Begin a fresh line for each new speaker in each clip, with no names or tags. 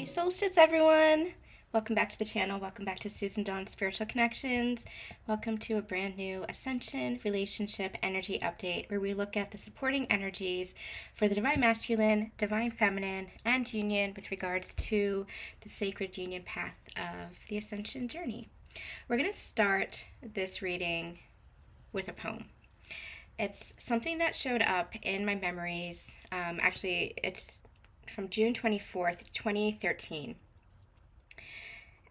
Happy solstice, everyone! Welcome back to the channel. Welcome back to Susan Dawn's Spiritual Connections. Welcome to a brand new Ascension relationship energy update where we look at the supporting energies for the Divine Masculine, Divine Feminine, and Union with regards to the sacred union path of the Ascension journey. We're going to start this reading with a poem. It's something that showed up in my memories. Actually, it's from June 24th, 2013.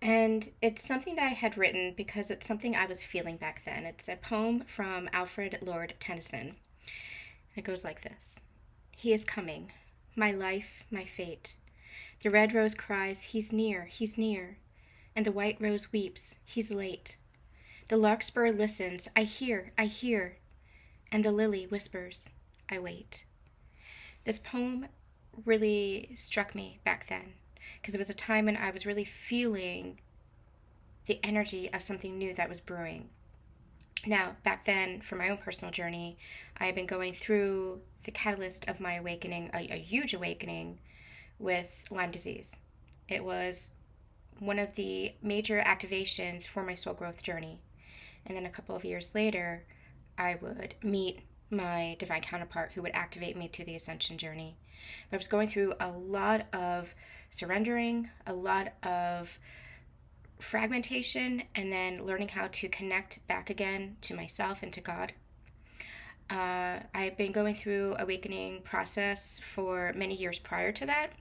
And it's something that I had written because it's something I was feeling back then. It's a poem from Alfred, Lord Tennyson. It goes like this. He is coming, my life, my fate. The red rose cries, he's near, he's near. And the white rose weeps, he's late. The larkspur listens, I hear, I hear. And the lily whispers, I wait. This poem really struck me back then because it was a time when I was really feeling the energy of something new that was brewing. Now, back then, for my own personal journey, I had been going through the catalyst of my awakening, a huge awakening with Lyme disease. It was one of the major activations for my soul growth journey. And then a couple of years later, I would meet my divine counterpart who would activate me to the ascension journey. I was going through a lot of surrendering, a lot of fragmentation, and then learning how to connect back again to myself and to God. I've been going through awakening process for many years prior to that,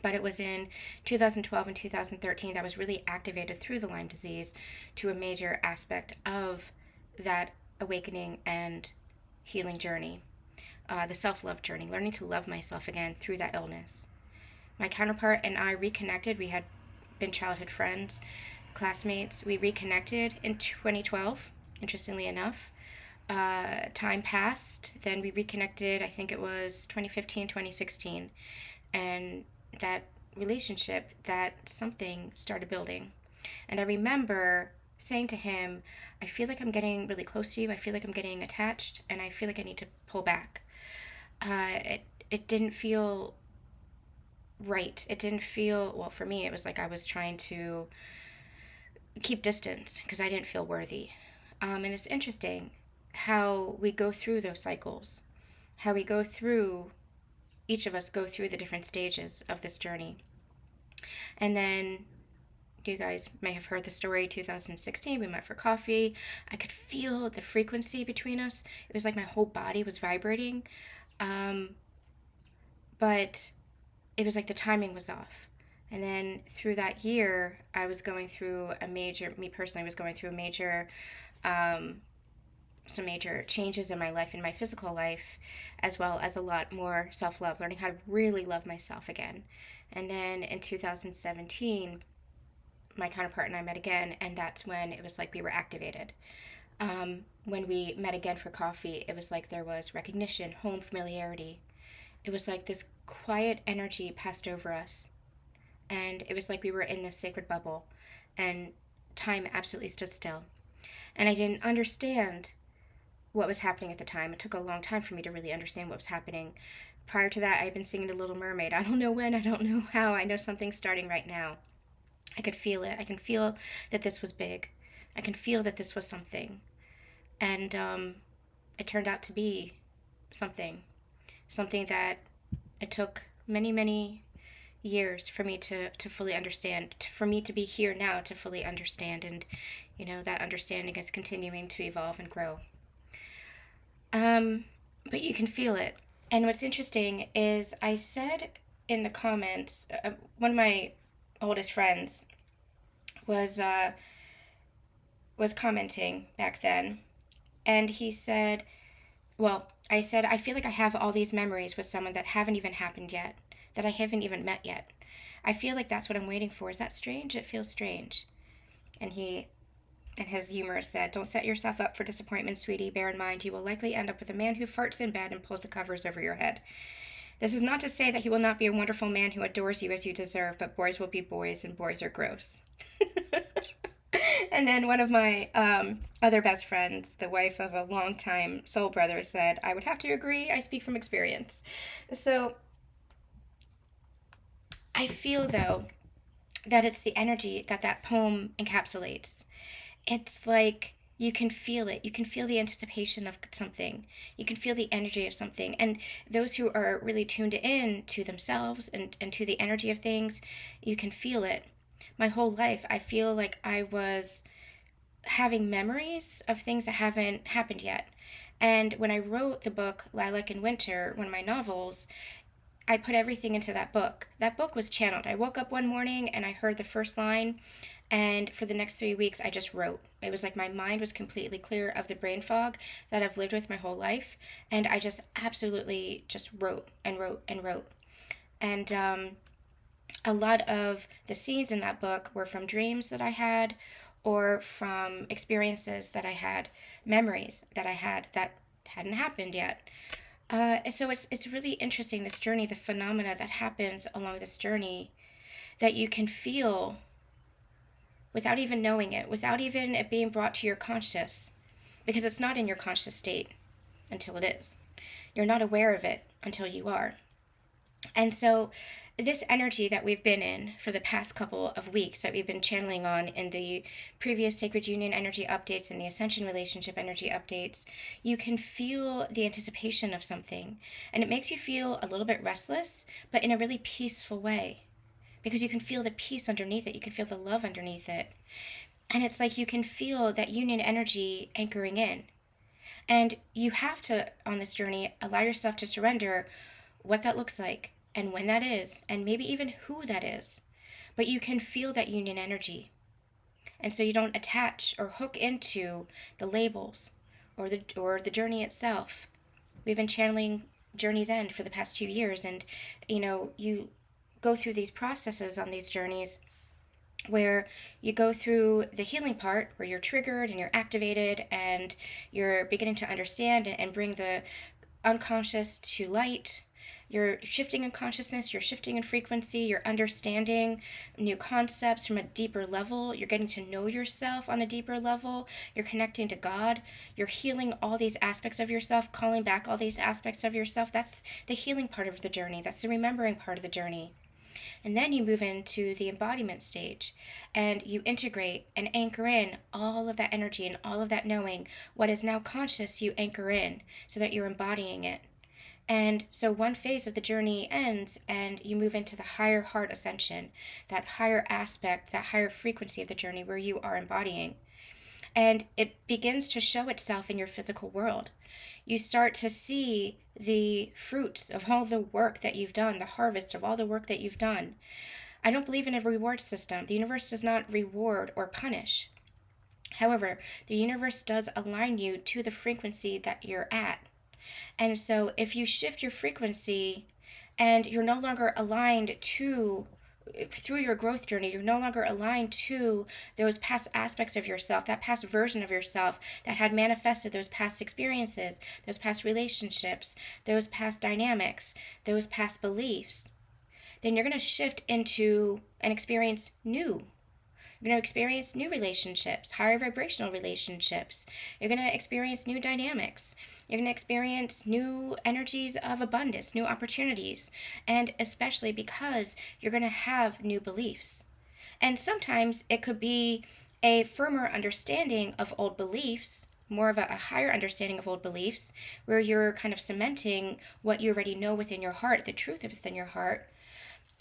but it was in 2012 and 2013 that I was really activated through the Lyme disease to a major aspect of that awakening and healing journey, the self-love journey, learning to love myself again through that illness. My counterpart and I reconnected. We had been childhood friends, classmates. We reconnected in 2012, interestingly enough. Time passed. Then we reconnected, I think it was 2015, 2016. And that relationship, that something started building. And I remember saying to him, I feel like I'm getting really close to you. I feel like I'm getting attached, and I feel like I need to pull back. It didn't feel right. It didn't feel, well, for me, it was like I was trying to keep distance because I didn't feel worthy. And it's interesting how we go through those cycles, how we go through, each of us go through the different stages of this journey. And then you guys may have heard the story, 2016, we met for coffee. I could feel the frequency between us. It was like my whole body was vibrating. But it was like the timing was off. And then through that year, I was going through me personally was going through some major changes in my life, in my physical life, as well as a lot more self-love, learning how to really love myself again. And then in 2017, my counterpart and I met again, and that's when it was like we were activated. When we met again for coffee, it was like there was recognition, home, familiarity. It was like this quiet energy passed over us, and it was like we were in this sacred bubble, and time absolutely stood still. And I didn't understand what was happening at the time. It took a long time for me to really understand what was happening. Prior to that, I had been singing The Little Mermaid. I don't know when, I don't know how. I know something's starting right now. I could feel it. I can feel that this was big. I can feel that this was something. And it turned out to be something that it took many, many years for me to fully understand, for me to be here now to fully understand. And, you know, that understanding is continuing to evolve and grow. But you can feel it. And what's interesting is I said in the comments, one of my oldest friends was commenting back then, and he said, well, I said, I feel like I have all these memories with someone that haven't even happened yet, that I haven't even met yet. I feel like that's what I'm waiting for. Is that strange? It feels strange. And he, in his humor, said, don't set yourself up for disappointment, sweetie. Bear in mind, you will likely end up with a man who farts in bed and pulls the covers over your head. This is not to say that he will not be a wonderful man who adores you as you deserve, but boys will be boys, and boys are gross. And then one of my other best friends, the wife of a longtime soul brother, said, I would have to agree. I speak from experience. So I feel, though, that it's the energy that that poem encapsulates. It's like you can feel it. You can feel the anticipation of something. You can feel the energy of something. And those who are really tuned in to themselves and to the energy of things, you can feel it. My whole life, I feel like I was having memories of things that haven't happened yet. And when I wrote the book Lilac in Winter, one of my novels, I put everything into that book. That book was channeled. I woke up one morning and I heard the first line, and for the next 3 weeks, I just wrote. It was like my mind was completely clear of the brain fog that I've lived with my whole life, and I just absolutely just wrote and wrote and wrote. And a lot of the scenes in that book were from dreams that I had, or from experiences that I had, memories that I had that hadn't happened yet. So it's really interesting, this journey, the phenomena that happens along this journey that you can feel without even knowing it, without even it being brought to your conscious, because it's not in your conscious state until it is. You're not aware of it until you are. And so this energy that we've been in for the past couple of weeks, that we've been channeling on in the previous Sacred Union energy updates and the Ascension relationship energy updates, you can feel the anticipation of something. And it makes you feel a little bit restless, but in a really peaceful way. Because you can feel the peace underneath it. You can feel the love underneath it. And it's like you can feel that union energy anchoring in. And you have to, on this journey, allow yourself to surrender what that looks like and when that is, and maybe even who that is. But you can feel that union energy. And so you don't attach or hook into the labels or the journey itself. We've been channeling Journey's End for the past 2 years, and you go through these processes on these journeys where you go through the healing part where you're triggered and you're activated and you're beginning to understand and bring the unconscious to light. You're shifting in consciousness, you're shifting in frequency, you're understanding new concepts from a deeper level, you're getting to know yourself on a deeper level, you're connecting to God, you're healing all these aspects of yourself, calling back all these aspects of yourself. That's the healing part of the journey, that's the remembering part of the journey. And then you move into the embodiment stage and you integrate and anchor in all of that energy and all of that knowing. What is now conscious, you anchor in so that you're embodying it. And so one phase of the journey ends and you move into the higher heart ascension, that higher aspect, that higher frequency of the journey where you are embodying. And it begins to show itself in your physical world. You start to see the fruits of all the work that you've done, the harvest of all the work that you've done. I don't believe in a reward system. The universe does not reward or punish. However, the universe does align you to the frequency that you're at. And so if you shift your frequency and you're no longer aligned to, through your growth journey, you're no longer aligned to those past aspects of yourself, that past version of yourself that had manifested those past experiences, those past relationships, those past dynamics, those past beliefs, then you're going to shift into and experience new. You're going to experience new relationships, higher vibrational relationships. You're going to experience new dynamics. You're going to experience new energies of abundance, new opportunities, and especially because you're going to have new beliefs. And sometimes it could be a firmer understanding of old beliefs, more of a higher understanding of old beliefs, where you're kind of cementing what you already know within your heart, the truth within your heart.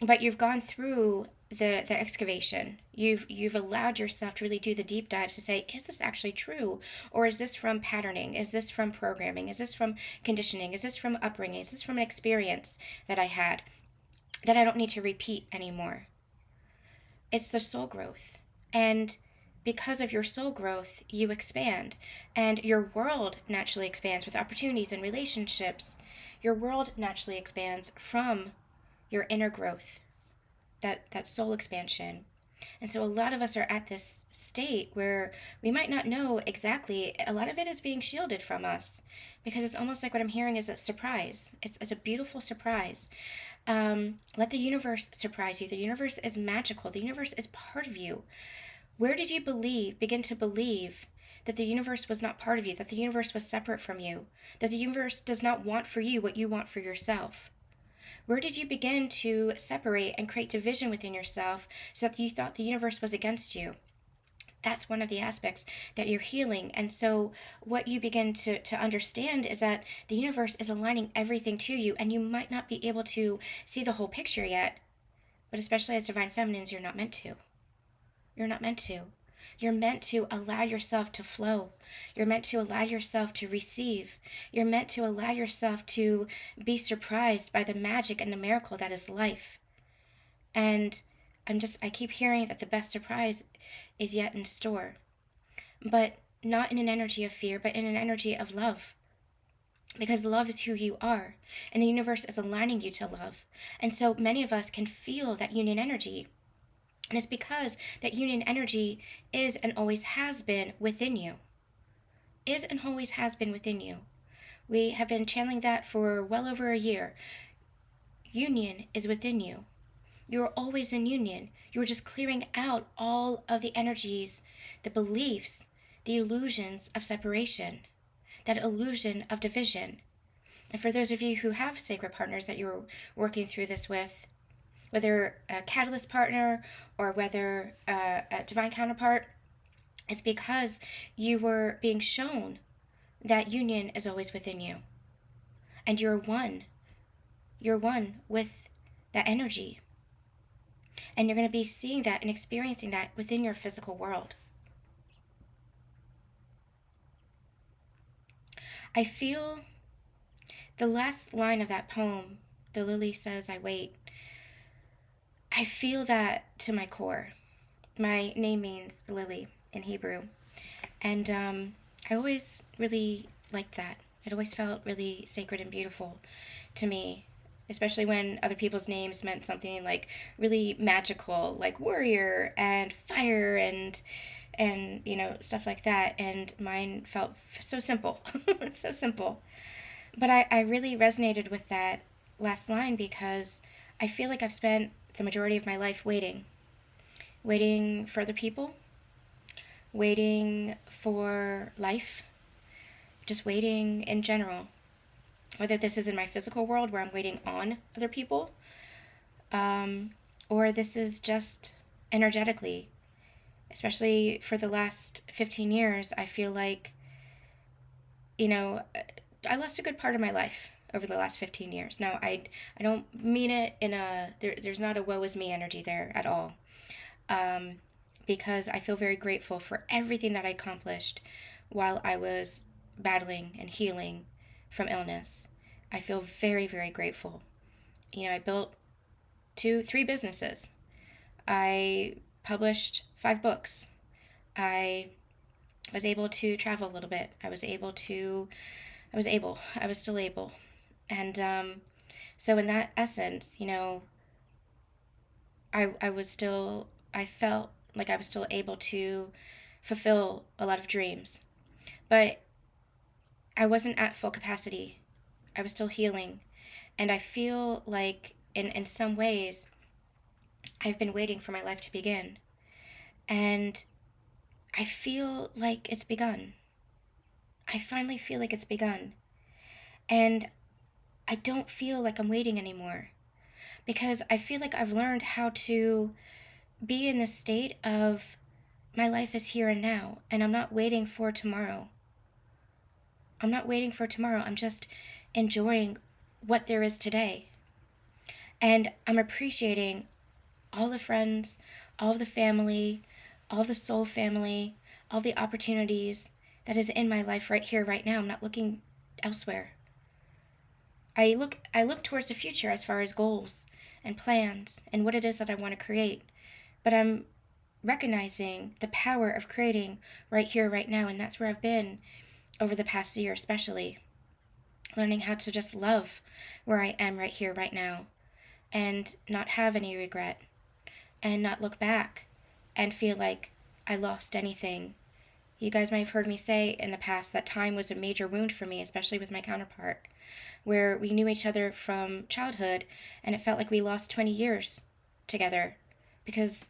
But you've gone through the excavation. You've allowed yourself to really do the deep dives to say, is this actually true? Or is this from patterning? Is this from programming? Is this from conditioning? Is this from upbringing? Is this from an experience that I had that I don't need to repeat anymore? It's the soul growth. And because of your soul growth, you expand. And your world naturally expands with opportunities and relationships. Your world naturally expands from your inner growth, that soul expansion. And so a lot of us are at this state where we might not know exactly. A lot of it is being shielded from us because it's almost like what I'm hearing is a surprise. It's a beautiful surprise. Let the universe surprise you. The universe is magical. The universe is part of you. Where did you begin to believe that the universe was not part of you, that the universe was separate from you, that the universe does not want for you what you want for yourself? Where did you begin to separate and create division within yourself so that you thought the universe was against you? That's one of the aspects that you're healing. And so what you begin to understand is that the universe is aligning everything to you, and you might not be able to see the whole picture yet, but especially as divine feminines, you're not meant to. You're not meant to. You're meant to allow yourself to flow. You're meant to allow yourself to receive. You're meant to allow yourself to be surprised by the magic and the miracle that is life. And I keep hearing that the best surprise is yet in store. But not in an energy of fear, but in an energy of love. Because love is who you are, and the universe is aligning you to love. And so many of us can feel that union energy. And it's because that union energy is and always has been within you. Is and always has been within you. We have been channeling that for well over a year. Union is within you. You're always in union. You're just clearing out all of the energies, the beliefs, the illusions of separation, that illusion of division. And for those of you who have sacred partners that you're working through this with, whether a catalyst partner or whether a divine counterpart, it's because you were being shown that union is always within you. And you're one. You're one with that energy. And you're going to be seeing that and experiencing that within your physical world. I feel the last line of that poem, "The lily says I wait," I feel that to my core. My name means lily in Hebrew. And I always really liked that. It always felt really sacred and beautiful to me, especially when other people's names meant something like really magical, like warrior and fire and stuff like that. And mine felt so simple. So simple. But I really resonated with that last line because I feel like I've spent the majority of my life waiting for other people, waiting for life, just waiting in general. Whether this is in my physical world where I'm waiting on other people, or this is just energetically. Especially for the last 15 years, I feel like, I lost a good part of my life over the last 15 years. Now, I don't mean it in there's not a woe is me energy there at all. Because I feel very grateful for everything that I accomplished while I was battling and healing from illness. I feel very, very grateful. I built 3 businesses. I published 5 books. I was able to travel a little bit. I was still able. And so in that essence, I felt like I was still able to fulfill a lot of dreams. But I wasn't at full capacity. I was still healing. And I feel like in some ways, I've been waiting for my life to begin. And I feel like it's begun. I finally feel like it's begun. And I don't feel like I'm waiting anymore. Because I feel like I've learned how to be in this state of my life is here and now. And I'm not waiting for tomorrow. I'm just enjoying what there is today. And I'm appreciating all the friends, all the family, all the soul family, all the opportunities that is in my life right here, right now. I'm not looking elsewhere. I look towards the future as far as goals and plans and what it is that I want to create. But I'm recognizing the power of creating right here, right now. And that's where I've been over the past year, especially. Learning how to just love where I am right here, right now. And not have any regret. And not look back and feel like I lost anything. You guys might have heard me say in the past that time was a major wound for me, especially with my counterpart, where we knew each other from childhood and it felt like we lost 20 years together because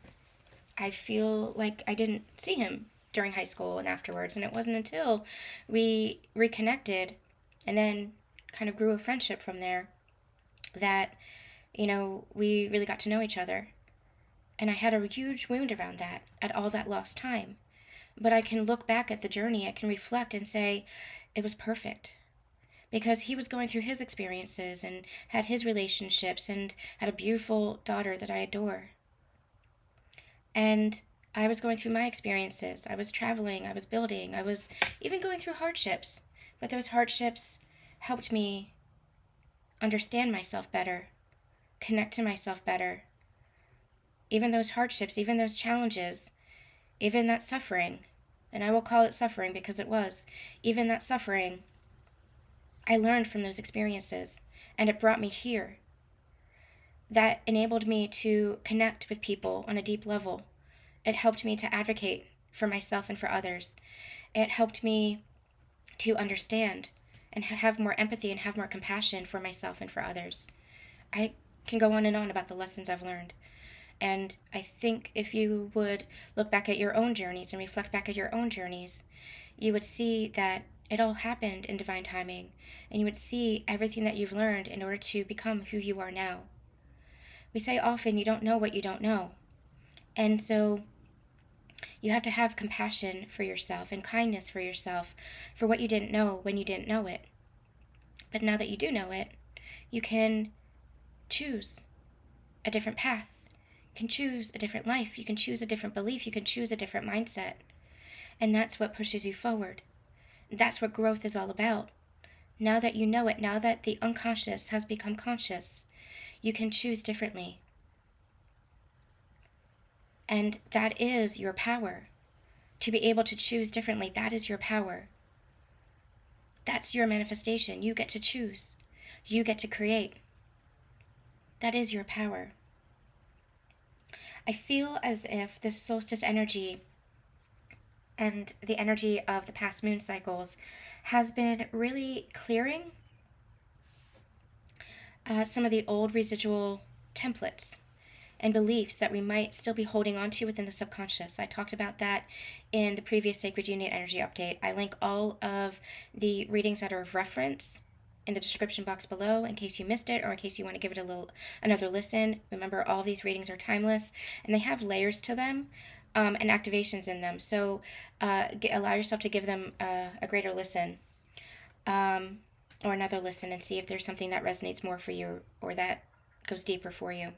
I feel like I didn't see him during high school and afterwards. And it wasn't until we reconnected and then kind of grew a friendship from there that, we really got to know each other. And I had a huge wound around that, at all that lost time. But I can look back at the journey, I can reflect and say, it was perfect. Because he was going through his experiences and had his relationships and had a beautiful daughter that I adore. And I was going through my experiences. I was traveling, I was building, I was even going through hardships. But those hardships helped me understand myself better, connect to myself better. Even those hardships, even those challenges, even that suffering, and I will call it suffering because it was, even that suffering, I learned from those experiences, and it brought me here. That enabled me to connect with people on a deep level. It helped me to advocate for myself and for others. It helped me to understand and have more empathy and have more compassion for myself and for others. I can go on and on about the lessons I've learned. And I think if you would look back at your own journeys and reflect back at your own journeys, you would see that it all happened in divine timing. And you would see everything that you've learned in order to become who you are now. We say often, you don't know what you don't know. And so you have to have compassion for yourself and kindness for yourself for what you didn't know when you didn't know it. But now that you do know it, you can choose a different path. You can choose a different life. You can choose a different belief. You can choose a different mindset. And that's what pushes you forward. That's what growth is all about. Now that you know it, now that the unconscious has become conscious, you can choose differently. And that is your power. To be able to choose differently, that is your power. That's your manifestation. You get to choose. You get to create. That is your power. I feel as if this solstice energy and the energy of the past moon cycles has been really clearing some of the old residual templates and beliefs that we might still be holding on to within the subconscious. I talked about that in the previous Sacred Union Energy Update. I link all of the readings that are of reference in the description box below in case you missed it or in case you want to give it another listen. Remember, all these readings are timeless and they have layers to them and activations in them. So allow yourself to give them a greater listen or another listen and see if there's something that resonates more for you or that goes deeper for you.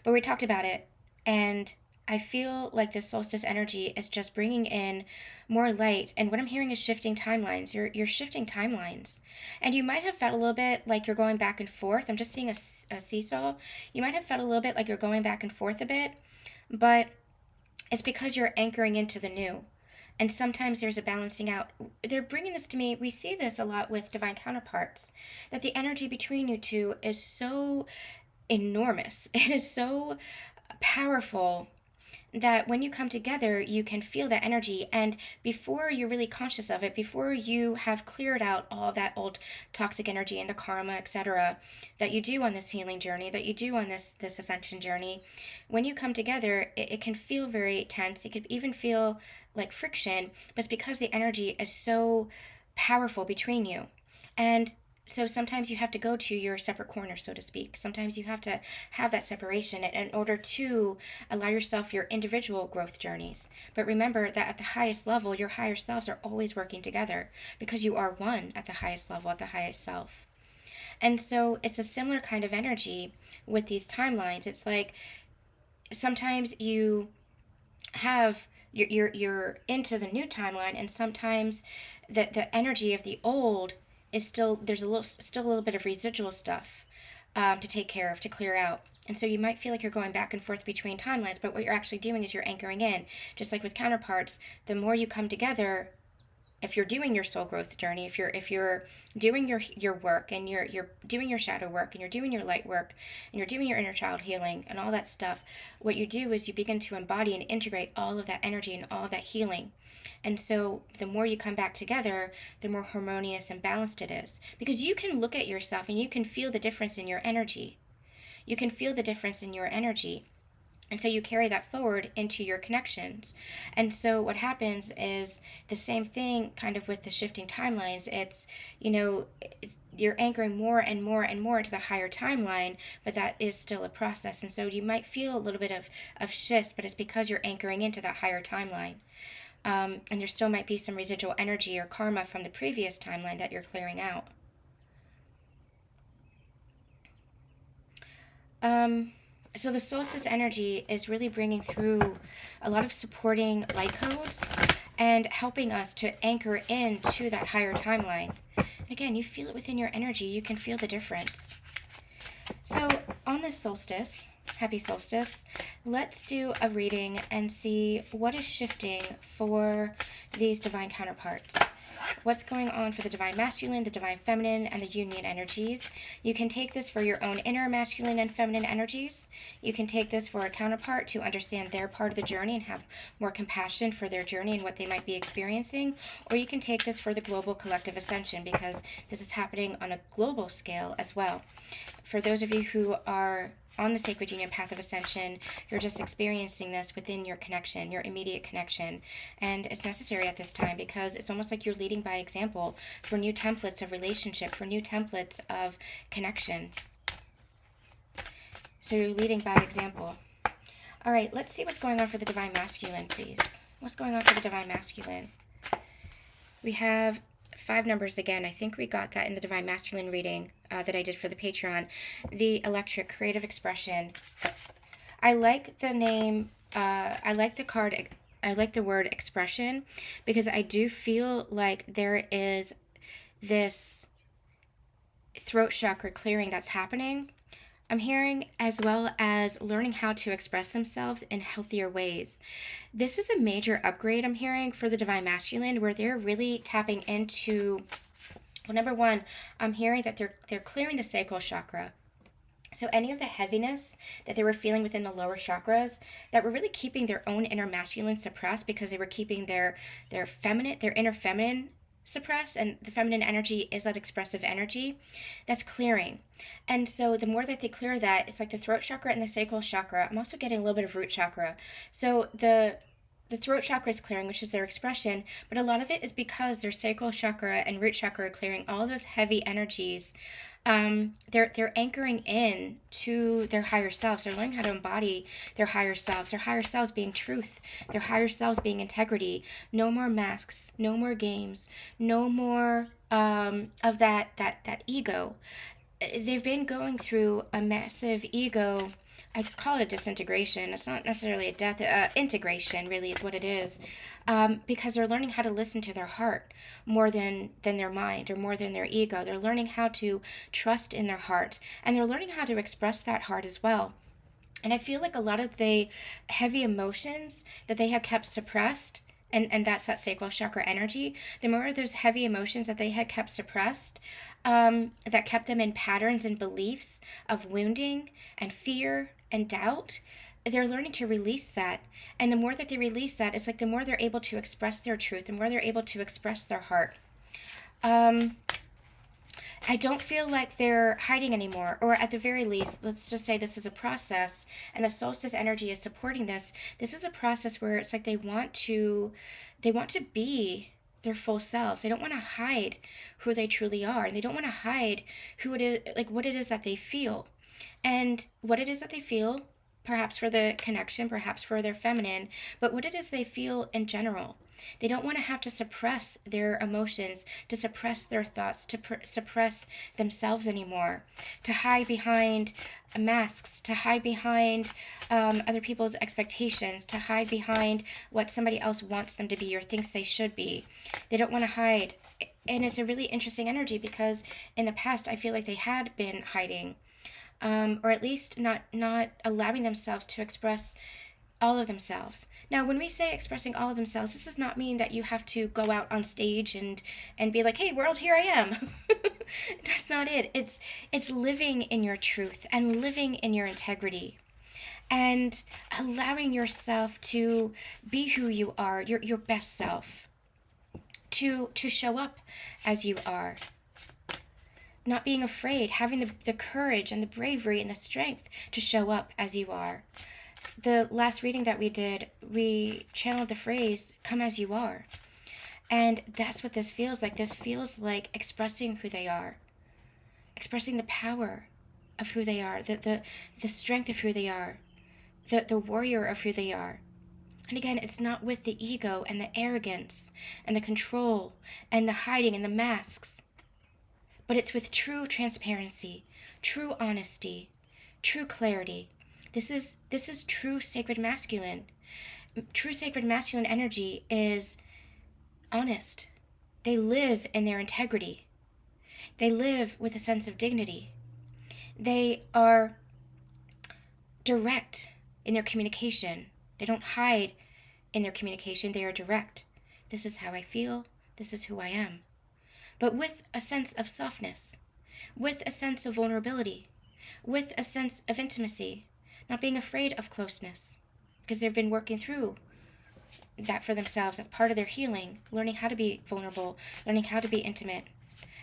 But we talked about it, and I feel like this solstice energy is just bringing in more light. And what I'm hearing is shifting timelines. You're shifting timelines. And you might have felt a little bit like you're going back and forth. I'm just seeing a seesaw. You might have felt a little bit like you're going back and forth a bit, but it's because you're anchoring into the new. And sometimes there's a balancing out. They're bringing this to me. We see this a lot with divine counterparts, that the energy between you two is so enormous. It is so powerful that when you come together, you can feel that energy. And before you're really conscious of it, before you have cleared out all that old toxic energy and the karma, etc., that you do on this healing journey, that you do on this ascension journey, when you come together, it can feel very tense. It could even feel like friction, but it's because the energy is so powerful between you. And so sometimes you have to go to your separate corner, so to speak. Sometimes you have to have that separation in order to allow yourself your individual growth journeys. But remember that at the highest level, your higher selves are always working together because you are one at the highest level, at the highest self. And so it's a similar kind of energy with these timelines. It's like sometimes you have you're into the new timeline, and sometimes the energy of the old is still still a little bit of residual stuff to take care of, to clear out. And so you might feel like you're going back and forth between timelines, but what you're actually doing is you're anchoring in. Just like with counterparts, the more you come together, if you're doing your soul growth journey, if you're doing your work, and you're doing your shadow work, and you're doing your light work, and you're doing your inner child healing and all that stuff, what you do is you begin to embody and integrate all of that energy and all of that healing. And so the more you come back together, the more harmonious and balanced it is. Because you can look at yourself and you can feel the difference in your energy. You can feel the difference in your energy. And so you carry that forward into your connections. And so what happens is the same thing kind of with the shifting timelines. It's, you're anchoring more and more and more into the higher timeline, but that is still a process. And so you might feel a little bit of shifts, but it's because you're anchoring into that higher timeline. And there still might be some residual energy or karma from the previous timeline that you're clearing out. So the solstice energy is really bringing through a lot of supporting light codes and helping us to anchor into that higher timeline. Again, you feel it within your energy. You can feel the difference. So on this solstice, happy solstice, let's do a reading and see what is shifting for these divine counterparts. What's going on for the divine masculine, the divine feminine, and the union energies. You can take this for your own inner masculine and feminine energies. You can take this for a counterpart to understand their part of the journey and have more compassion for their journey and what they might be experiencing. Or you can take this for the global collective ascension, because this is happening on a global scale as well. For those of you who are on the sacred union path of ascension, you're just experiencing this within your connection, your immediate connection. And it's necessary at this time because it's almost like you're leading by example for new templates of relationship, for new templates of connection. So you're leading by example. All right, let's see what's going on for the divine masculine, please. What's going on for the divine masculine? We have 5 numbers again. I think we got that in the divine masculine reading that I did for the Patreon. The electric creative expression. I like the name. I like the card. I like the word expression because I do feel like there is this throat chakra clearing that's happening. I'm hearing as well as learning how to express themselves in healthier ways. This is a major upgrade I'm hearing for the divine masculine, where they're really tapping into, well, number one, I'm hearing that they're clearing the sacral chakra. So any of the heaviness that they were feeling within the lower chakras that were really keeping their own inner masculine suppressed because they were keeping their inner feminine suppressed, and the feminine energy is that expressive energy that's clearing. And so the more that they clear that, it's like the throat chakra and the sacral chakra. I'm also getting a little bit of root chakra. So the throat chakra is clearing, which is their expression, but a lot of it is because their sacral chakra and root chakra are clearing all those heavy energies. They're anchoring in to their higher selves. They're learning how to embody their higher selves being truth, their higher selves being integrity. No more masks, no more games, no more of that ego. They've been going through a massive ego. I call it a disintegration. It's not necessarily a death. Integration really is what it is, because they're learning how to listen to their heart more than their mind or more than their ego. They're learning how to trust in their heart, and they're learning how to express that heart as well. And I feel like a lot of the heavy emotions that they have kept suppressed, and that's that sacral chakra energy, the more of those heavy emotions that they had kept suppressed, that kept them in patterns and beliefs of wounding and fear and doubt, they're learning to release that. And the more that they release that, it's like the more they're able to express their truth, the more they're able to express their heart. I don't feel like they're hiding anymore, or at the very least, let's just say this is a process, and the solstice energy is supporting this. This is a process where it's like they want to be their full selves. They don't want to hide who they truly are, and they don't want to hide who it is, like what it is that they feel. And what it is that they feel, perhaps for the connection, perhaps for their feminine, but what it is they feel in general. They don't want to have to suppress their emotions, to suppress their thoughts, to suppress themselves anymore, to hide behind masks, to hide behind other people's expectations, to hide behind what somebody else wants them to be or thinks they should be. They don't want to hide. And it's a really interesting energy because in the past, I feel like they had been hiding. Or at least not allowing themselves to express all of themselves. Now, when we say expressing all of themselves, this does not mean that you have to go out on stage and be like, hey, world, here I am. That's not it. It's living in your truth and living in your integrity and allowing yourself to be who you are, your best self, to show up as you are. Not being afraid, having the courage and the bravery and the strength to show up as you are. The last reading that we did, we channeled the phrase, come as you are. And that's what this feels like. This feels like expressing who they are. expressing the power of who they are, the strength of who they are, the warrior of who they are. And again, it's not with the ego and the arrogance and the control and the hiding and the masks, but it's with true transparency, true honesty, true clarity. This is true sacred masculine. True sacred masculine energy is honest. They live in their integrity. They live with a sense of dignity. They are direct in their communication. They don't hide in their communication. They are direct. This is how I feel. This is who I am. But with a sense of softness, with a sense of vulnerability, with a sense of intimacy, not being afraid of closeness, because they've been working through that for themselves. That's part of their healing, learning how to be vulnerable, learning how to be intimate,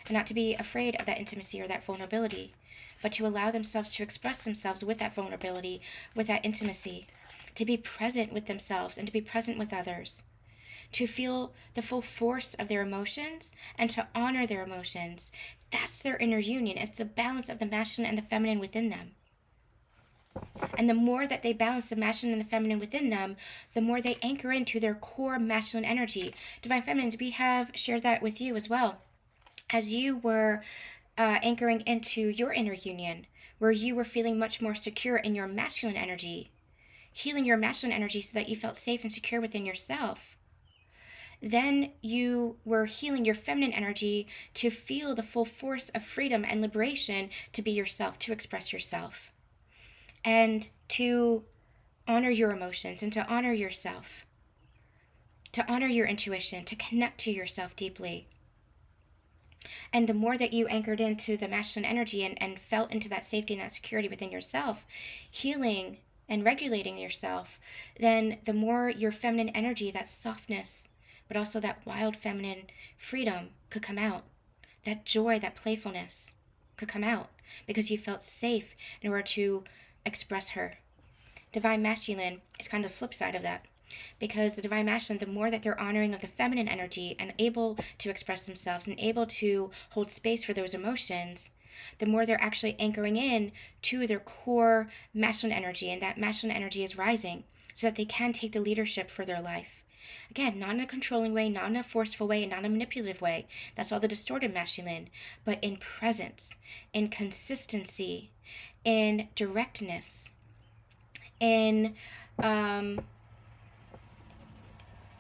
and not to be afraid of that intimacy or that vulnerability, but to allow themselves to express themselves with that vulnerability, with that intimacy, to be present with themselves and to be present with others, to feel the full force of their emotions and to honor their emotions. That's their inner union. It's the balance of the masculine and the feminine within them. And the more that they balance the masculine and the feminine within them, the more they anchor into their core masculine energy. Divine Feminines, we have shared that with you as well. As you were anchoring into your inner union, where you were feeling much more secure in your masculine energy, healing your masculine energy so that you felt safe and secure within yourself. Then you were healing your feminine energy to feel the full force of freedom and liberation to be yourself, to express yourself, and to honor your emotions and to honor yourself, to honor your intuition, to connect to yourself deeply. And the more that you anchored into the masculine energy and felt into that safety and that security within yourself, healing and regulating yourself, then the more your feminine energy, that softness, but also that wild feminine freedom could come out. That joy, that playfulness could come out because you felt safe in order to express her. Divine Masculine is kind of the flip side of that, because the Divine Masculine, the more that they're honoring of the feminine energy and able to express themselves and able to hold space for those emotions, the more they're actually anchoring in to their core masculine energy, and that masculine energy is rising so that they can take the leadership for their life. Again, not in a controlling way, not in a forceful way, and not in a manipulative way. That's all the distorted masculine, but in presence, in consistency, in directness, in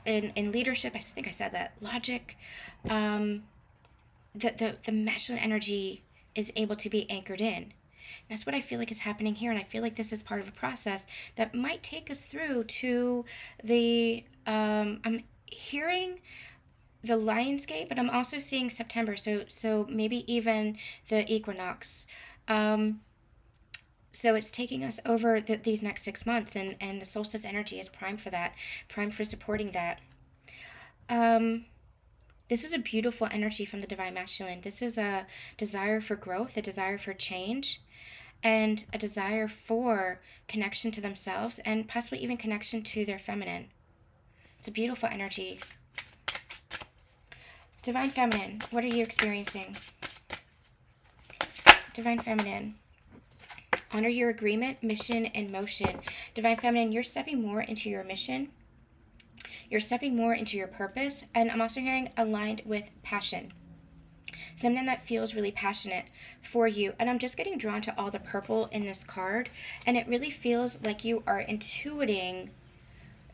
leadership. I think I said that. Logic. The masculine energy is able to be anchored in. That's what I feel like is happening here, and I feel like this is part of a process that might take us through to the, I'm hearing the Lionsgate, but I'm also seeing September, so maybe even the equinox. So it's taking us over these next 6 months, and the solstice energy is primed for that, primed for supporting that. This is a beautiful energy from the Divine Masculine. This is a desire for growth, a desire for change, and a desire for connection to themselves and possibly even connection to their feminine. It's a beautiful energy. Divine Feminine, what are you experiencing? Divine Feminine, honor your agreement, mission, and motion. Divine Feminine, you're stepping more into your mission. You're stepping more into your purpose. And I'm also hearing aligned with passion. Something that feels really passionate for you. And I'm just getting drawn to all the purple in this card. And it really feels like you are intuiting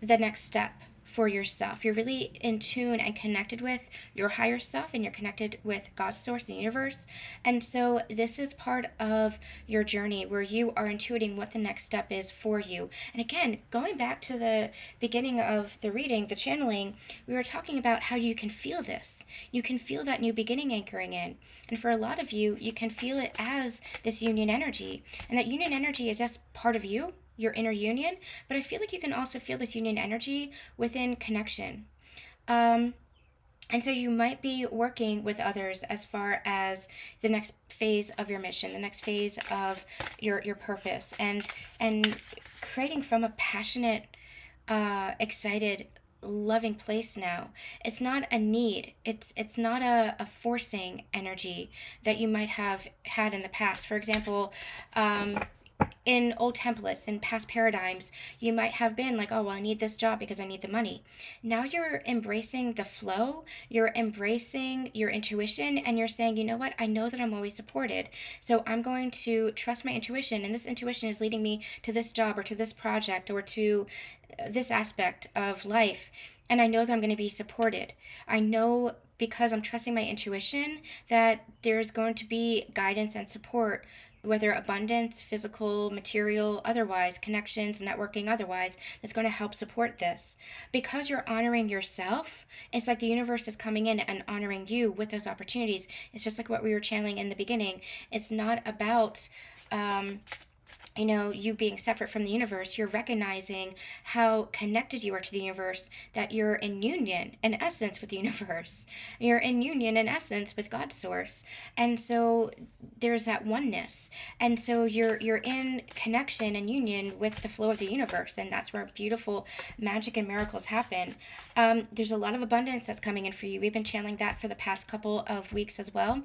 the next step for yourself. You're really in tune and connected with your higher self, and you're connected with God's source, the universe. And so this is part of your journey where you are intuiting what the next step is for you. And again, going back to the beginning of the reading, the channeling, we were talking about how you can feel this. You can feel that new beginning anchoring in. And for a lot of you, you can feel it as this union energy. And that union energy is just part of you, your inner union, but I feel like you can also feel this union energy within connection. And so you might be working with others as far as the next phase of your mission, the next phase of your purpose, and creating from a passionate, excited loving place now. It's not a need. It's not a forcing energy that you might have had in the past. For example, in old templates, in past paradigms, you might have been like, oh, well, I need this job because I need the money. Now you're embracing the flow, you're embracing your intuition, and you're saying, you know what, I know that I'm always supported. So I'm going to trust my intuition, and this intuition is leading me to this job or to this project or to this aspect of life. And I know that I'm going to be supported. I know because I'm trusting my intuition that there's going to be guidance and support, whether abundance, physical, material, otherwise, connections, networking, otherwise, that's going to help support this. Because you're honoring yourself, it's like the universe is coming in and honoring you with those opportunities. It's just like what we were channeling in the beginning. It's not about you being separate from the universe. You're recognizing how connected you are to the universe, that you're in union, in essence, with the universe. You're in union, in essence, with God's source. And so there's that oneness. And so you're in connection and union with the flow of the universe. And that's where beautiful magic and miracles happen. There's a lot of abundance that's coming in for you. We've been channeling that for the past couple of weeks as well.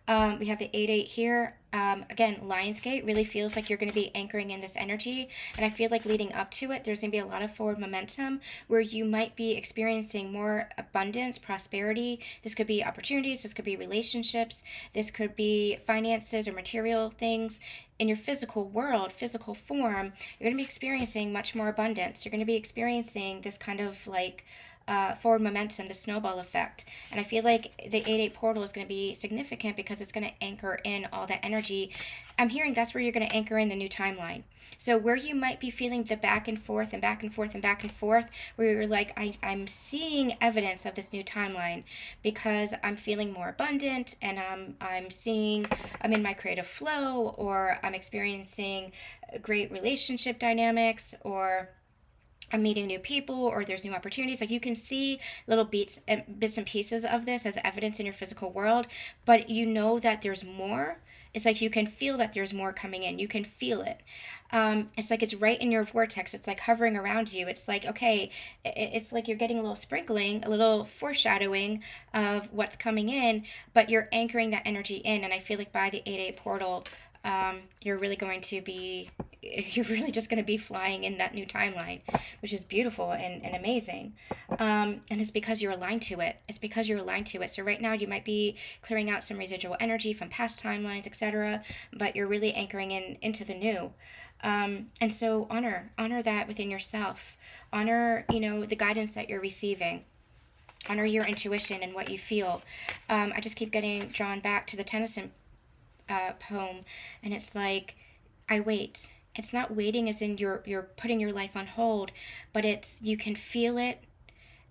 We have the 8-8 here. Again, Lionsgate really feels like you're going to be anchoring in this energy. And I feel like leading up to it, there's going to be a lot of forward momentum where you might be experiencing more abundance, prosperity. This could be opportunities. This could be relationships. This could be finances or material things. In your physical world, physical form, you're going to be experiencing much more abundance. You're going to be experiencing this kind of like forward momentum, the snowball effect. And I feel like the 8-8 portal is going to be significant because it's going to anchor in all that energy. I'm hearing that's where you're going to anchor in the new timeline. So where you might be feeling the back and forth and back and forth and back and forth, where you're like, I'm seeing evidence of this new timeline because I'm feeling more abundant and I'm in my creative flow, or I'm experiencing great relationship dynamics, or I'm meeting new people, or there's new opportunities. Like you can see little bits and pieces of this as evidence in your physical world, but you know that there's more. It's like you can feel that there's more coming in. You can feel it. It's like it's right in your vortex. It's like hovering around you. It's like, okay, it's like you're getting a little sprinkling, a little foreshadowing of what's coming in, but you're anchoring that energy in. And I feel like by the 8-8 portal, you're really just going to be flying in that new timeline, which is beautiful and amazing. And it's because you're aligned to it. It's because you're aligned to it. So right now you might be clearing out some residual energy from past timelines, etc., but you're really anchoring into the new. And so honor that within yourself. Honor, the guidance that you're receiving. Honor your intuition and what you feel. I just keep getting drawn back to the Tennyson poem, and it's like, I wait. It's not waiting as in you're putting your life on hold, but it's you can feel it,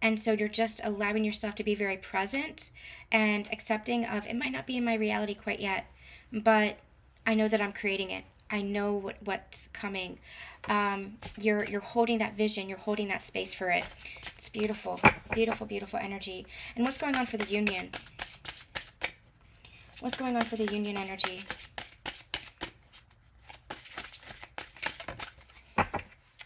and so you're just allowing yourself to be very present and accepting of it might not be in my reality quite yet, but I know that I'm creating it. I know what's coming. You're holding that vision. You're holding that space for it. It's beautiful, beautiful, beautiful energy. And what's going on for the union? What's going on for the union energy?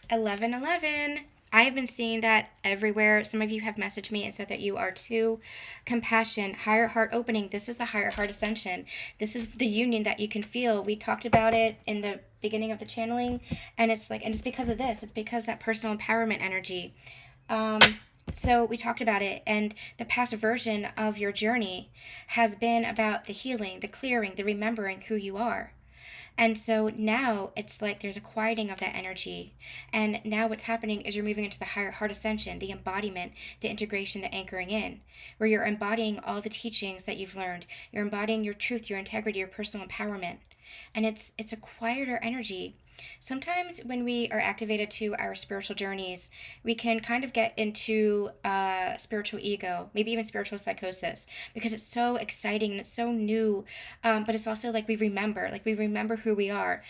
1111. I've been seeing that everywhere. Some of you have messaged me and said that you are too. Compassion, higher heart opening. This is the higher heart ascension. This is the union that you can feel. We talked about it in the beginning of the channeling, and it's because of this. It's because that personal empowerment energy. So we talked about it, and the past version of your journey has been about the healing, the clearing, the remembering who you are. And so now it's like there's a quieting of that energy. And now what's happening is you're moving into the higher heart ascension, the embodiment, the integration, the anchoring in, where you're embodying all the teachings that you've learned. You're embodying your truth, your integrity, your personal empowerment. And it's a quieter energy. Sometimes when we are activated to our spiritual journeys, we can kind of get into spiritual ego, maybe even spiritual psychosis, because it's so exciting and it's so new, but it's also like we remember who we are.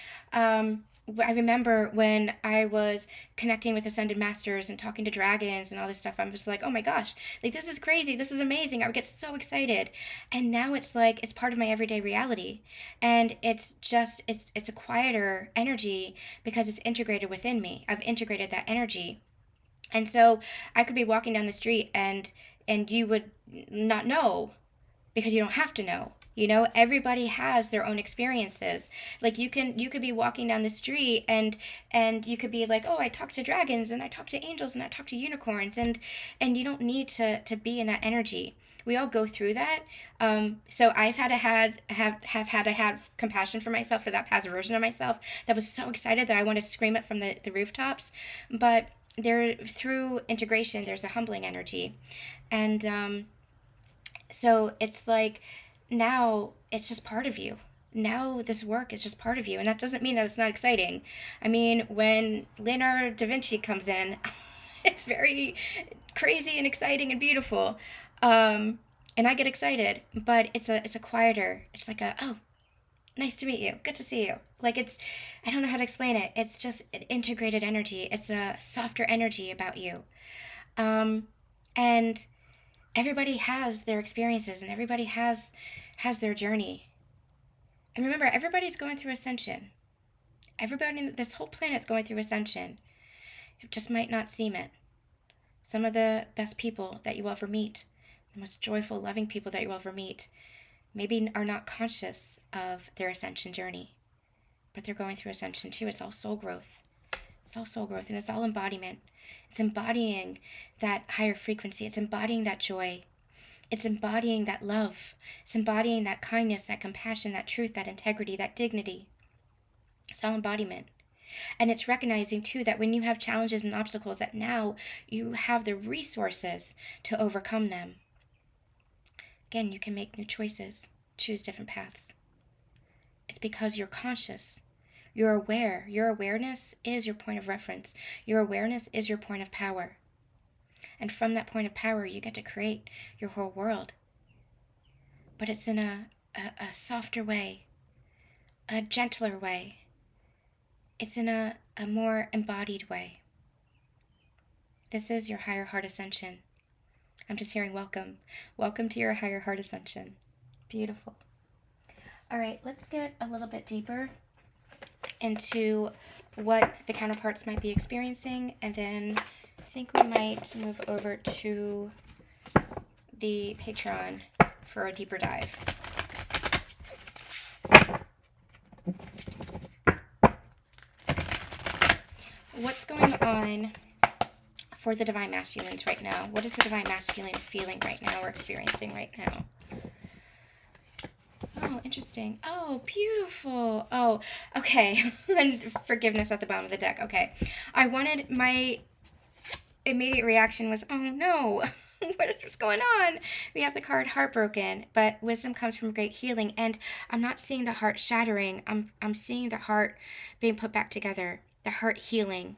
I remember when I was connecting with ascended masters and talking to dragons and all this stuff, I'm just like, oh my gosh, like this is crazy, this is amazing. I would get so excited. And now it's like it's part of my everyday reality. And it's a quieter energy because it's integrated within me. I've integrated that energy. And so I could be walking down the street and you would not know, because you don't have to know. Everybody has their own experiences. Like you could be walking down the street and you could be like, oh, I talk to dragons and I talk to angels and I talk to unicorns, and you don't need to be in that energy. We all go through that. So I've had to have had to have compassion for myself, for that past version of myself that was so excited that I want to scream it from the rooftops. But there, through integration, there's a humbling energy. And so it's like, now it's just part of you. Now this work is just part of you. And that doesn't mean that it's not exciting. I mean, when Leonardo da Vinci comes in, it's very crazy and exciting and beautiful. And I get excited, but it's a quieter. It's like a, oh, nice to meet you. Good to see you. Like, it's, I don't know how to explain it. It's just an integrated energy. It's a softer energy about you. And everybody has their experiences and everybody has their journey. And remember, everybody's going through ascension. Everybody, this whole planet's going through ascension. It just might not seem it. Some of the best people that you will ever meet, the most joyful, loving people that you will ever meet, maybe are not conscious of their ascension journey, but they're going through ascension too. It's all soul growth. It's all soul growth, and it's all embodiment. It's embodying that higher frequency. It's embodying that joy. It's embodying that love. It's embodying that kindness, that compassion, that truth, that integrity, that dignity. It's all embodiment. And it's recognizing too that when you have challenges and obstacles, that now you have the resources to overcome them. Again, you can make new choices, choose different paths. It's because you're conscious. You're aware. Your awareness is your point of reference. Your awareness is your point of power. And from that point of power, you get to create your whole world. But it's in a softer way, a gentler way. It's in a more embodied way. This is your higher heart ascension. I'm just hearing welcome. Welcome to your higher heart ascension. Beautiful. All right, let's get a little bit deeper into what the counterparts might be experiencing, and then I think we might move over to the Patreon for a deeper dive. What's going on for the Divine Masculines right now? What is the Divine Masculine feeling right now or experiencing right now? Oh, interesting. Oh, beautiful. Oh, okay. And forgiveness at the bottom of the deck. Okay. My immediate reaction was, oh no, what is going on? We have the card heartbroken, but wisdom comes from great healing. And I'm not seeing the heart shattering. I'm seeing the heart being put back together, the heart healing.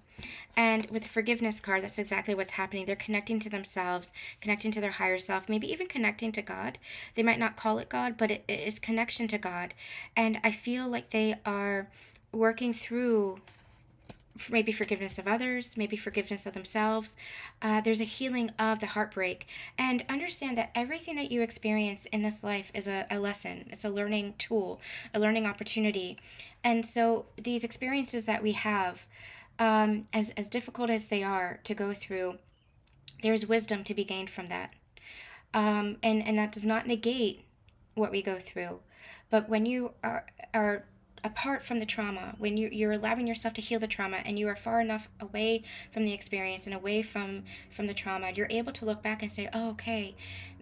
And with the forgiveness card, that's exactly what's happening. They're connecting to themselves, connecting to their higher self, maybe even connecting to God. They might not call it God, but it is connection to God. And I feel like they are working through maybe forgiveness of others, maybe forgiveness of themselves. There's a healing of the heartbreak. And understand that everything that you experience in this life is a lesson. It's a learning tool, a learning opportunity. And so these experiences that we have, as difficult as they are to go through, there's wisdom to be gained from that. And that does not negate what we go through. But when you are apart from the trauma, when you're allowing yourself to heal the trauma, and you are far enough away from the experience and away from the trauma, you're able to look back and say, oh, okay,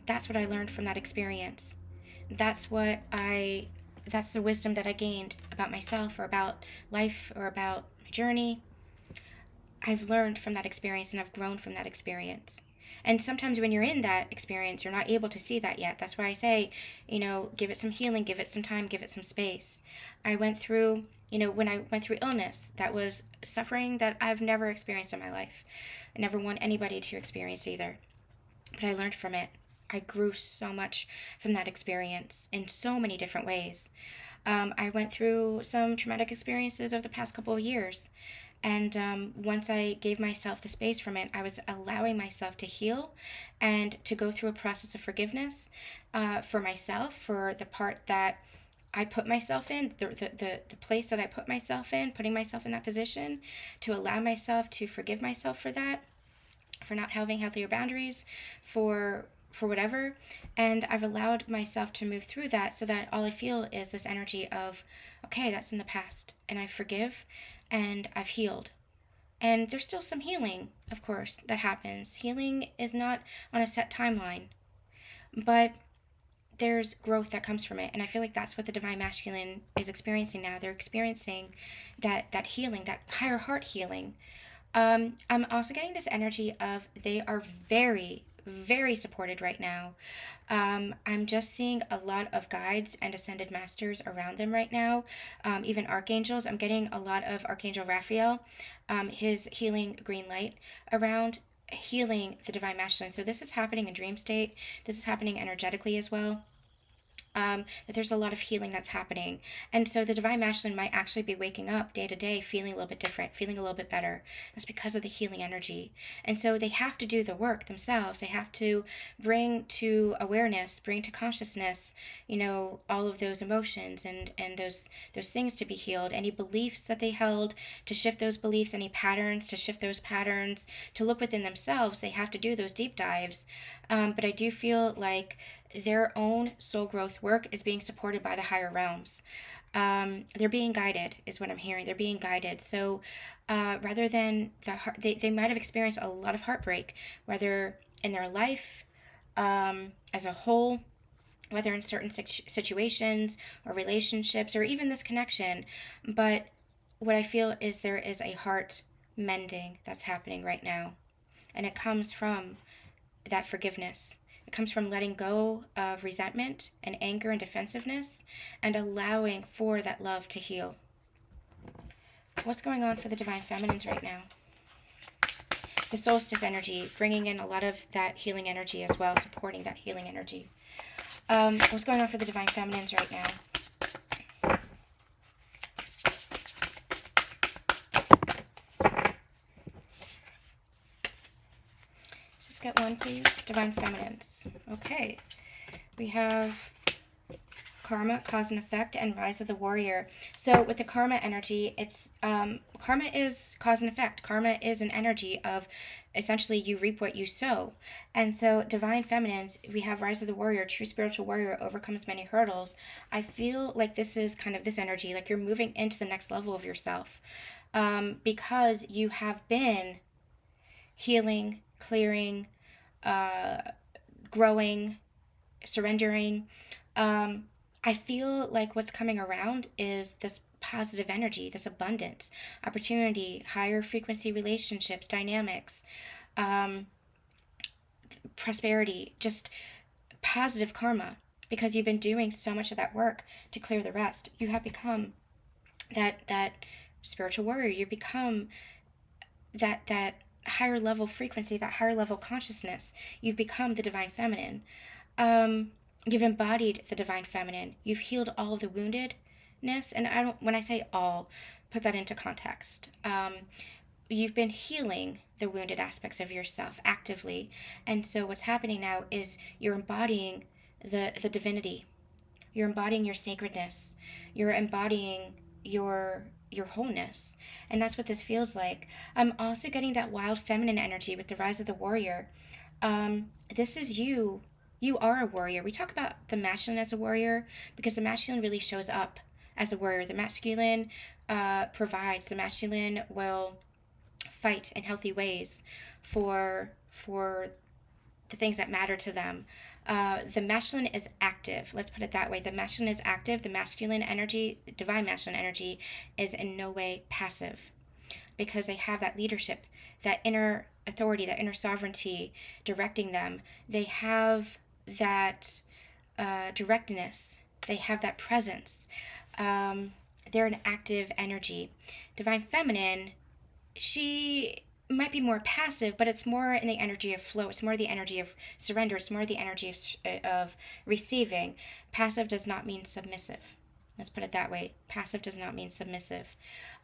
that's what I learned from that experience. That's the wisdom that I gained about myself or about life or about my journey. I've learned from that experience and I've grown from that experience. And sometimes when you're in that experience, you're not able to see that yet. That's why I say, give it some healing, give it some time, give it some space. I went through, when I went through illness, that was suffering that I've never experienced in my life. I never want anybody to experience either. But I learned from it. I grew so much from that experience in so many different ways. I went through some traumatic experiences over the past couple of years. And once I gave myself the space from it, I was allowing myself to heal and to go through a process of forgiveness for myself, for the part that I put myself in, the place that I put myself in, putting myself in that position, to allow myself to forgive myself for that. for not having healthier boundaries, for whatever. And I've allowed myself to move through that so that all I feel is this energy of, okay, that's in the past, and I forgive, and I've healed. And there's still some healing, of course, that happens. Healing is not on a set timeline, but there's growth that comes from it. And I feel like that's what the divine masculine is experiencing now. They're experiencing that healing, that higher heart healing. I'm also getting this energy of they are very, very supported right now. I'm just seeing a lot of guides and ascended masters around them right now, even archangels. I'm getting a lot of Archangel Raphael, his healing green light around, healing the divine masculine. So this is happening in dream state. This is happening energetically as well. That there's a lot of healing that's happening. And so the divine masculine might actually be waking up day to day feeling a little bit different, feeling a little bit better. That's because of the healing energy. And so they have to do the work themselves. They have to bring to awareness, bring to consciousness, all of those emotions and those things to be healed, any beliefs that they held, to shift those beliefs, any patterns, to shift those patterns, to look within themselves. They have to do those deep dives. But I do feel like their own soul growth work is being supported by the higher realms. They're being guided, is what I'm hearing. They're being guided. So rather than they might have experienced a lot of heartbreak, whether in their life as a whole, whether in certain situations or relationships or even this connection. But what I feel is there is a heart mending that's happening right now. And it comes from that forgiveness. It comes from letting go of resentment and anger and defensiveness and allowing for that love to heal. What's going on for the divine feminines right now? The solstice energy, bringing in a lot of that healing energy as well, supporting that healing energy. What's going on for the divine feminines right now? Just get one, please. Divine feminines. Okay. We have karma, cause and effect, and rise of the warrior. So with the karma energy, it's karma is cause and effect. Karma is an energy of essentially you reap what you sow. And so divine feminines, we have rise of the warrior, true spiritual warrior overcomes many hurdles. I feel like this is kind of this energy, like you're moving into the next level of yourself, because you have been healing, clearing, growing, surrendering. I feel like what's coming around is this positive energy, this abundance, opportunity, higher frequency relationships, dynamics, prosperity, just positive karma, because you've been doing so much of that work to clear the rest. You have become that spiritual warrior. You become that higher level frequency, that higher level consciousness. You've become the divine feminine. You've embodied the divine feminine. You've healed all of the woundedness. And when I say all, put that into context. You've been healing the wounded aspects of yourself actively. And so what's happening now is you're embodying the divinity. You're embodying your sacredness. You're embodying your wholeness. And that's what this feels like. I'm also getting that wild feminine energy with the rise of the warrior. This is you. You are a warrior. We talk about the masculine as a warrior because the masculine really shows up as a warrior. The masculine provides. The masculine will fight in healthy ways for the things that matter to them. The masculine is active. Let's put it that way. The masculine is active. The masculine energy, divine masculine energy, is in no way passive because they have that leadership, that inner authority, that inner sovereignty directing them. They have that directness. They have that presence. They're an active energy. Divine feminine, she might be more passive, but it's more in the energy of flow. It's more the energy of surrender. It's more the energy of receiving. Passive does not mean submissive. Let's put it that way. Passive does not mean submissive.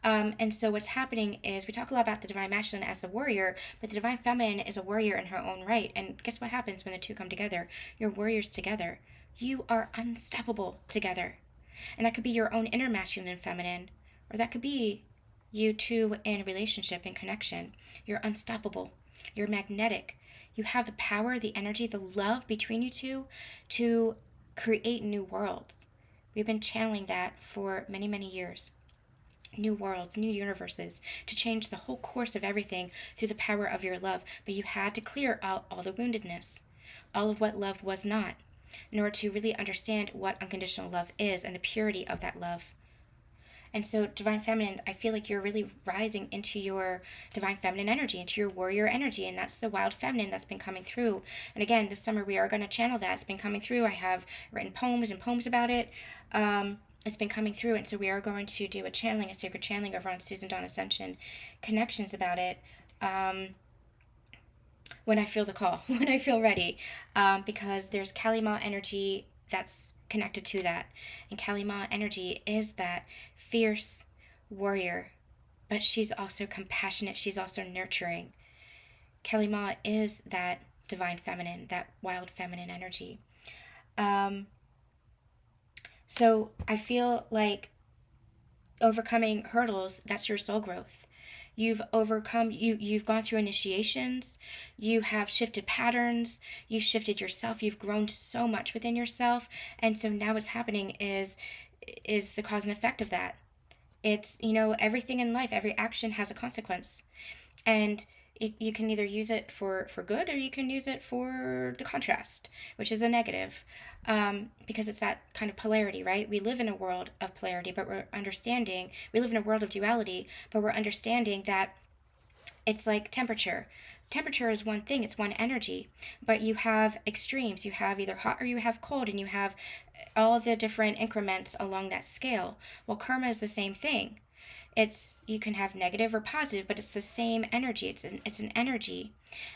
And so what's happening is we talk a lot about the divine masculine as the warrior, but the divine feminine is a warrior in her own right. And guess what happens when the two come together? You're warriors together. You are unstoppable together. And that could be your own inner masculine and feminine, or that could be you two in a relationship and connection. You're unstoppable. You're magnetic. You have the power, the energy, the love between you two to create new worlds. We've been channeling that for many, many years. New worlds, new universes, to change the whole course of everything through the power of your love. But you had to clear out all the woundedness, all of what love was not, in order to really understand what unconditional love is and the purity of that love. And so, Divine Feminine, I feel like you're really rising into your Divine Feminine energy, into your warrior energy, and that's the Wild Feminine that's been coming through. And again, this summer we are going to channel that. It's been coming through. I have written poems and poems about it. It's been coming through, and so we are going to do a channeling, a sacred channeling over on Susan Dawn Ascension Connections about it. When I feel the call, when I feel ready, because there's Kalima energy that's connected to that. And Kalima energy is that fierce warrior, but she's also compassionate. She's also nurturing. Kalima is that divine feminine, that wild feminine energy. So I feel like overcoming hurdles, that's your soul growth. You've overcome, you've gone through initiations, you have shifted patterns, you've shifted yourself, you've grown so much within yourself, and so now what's happening is the cause and effect of that. It's, everything in life, every action has a consequence, and you can either use it for good, or you can use it for the contrast, which is the negative, because it's that kind of polarity, right? We live in a world of polarity, but we live in a world of duality, but we're understanding that it's like temperature. Temperature is one thing, it's one energy, but you have extremes. You have either hot or you have cold, and you have all the different increments along that scale. Well, karma is the same thing. You can have negative or positive, but it's the same energy. It's an energy.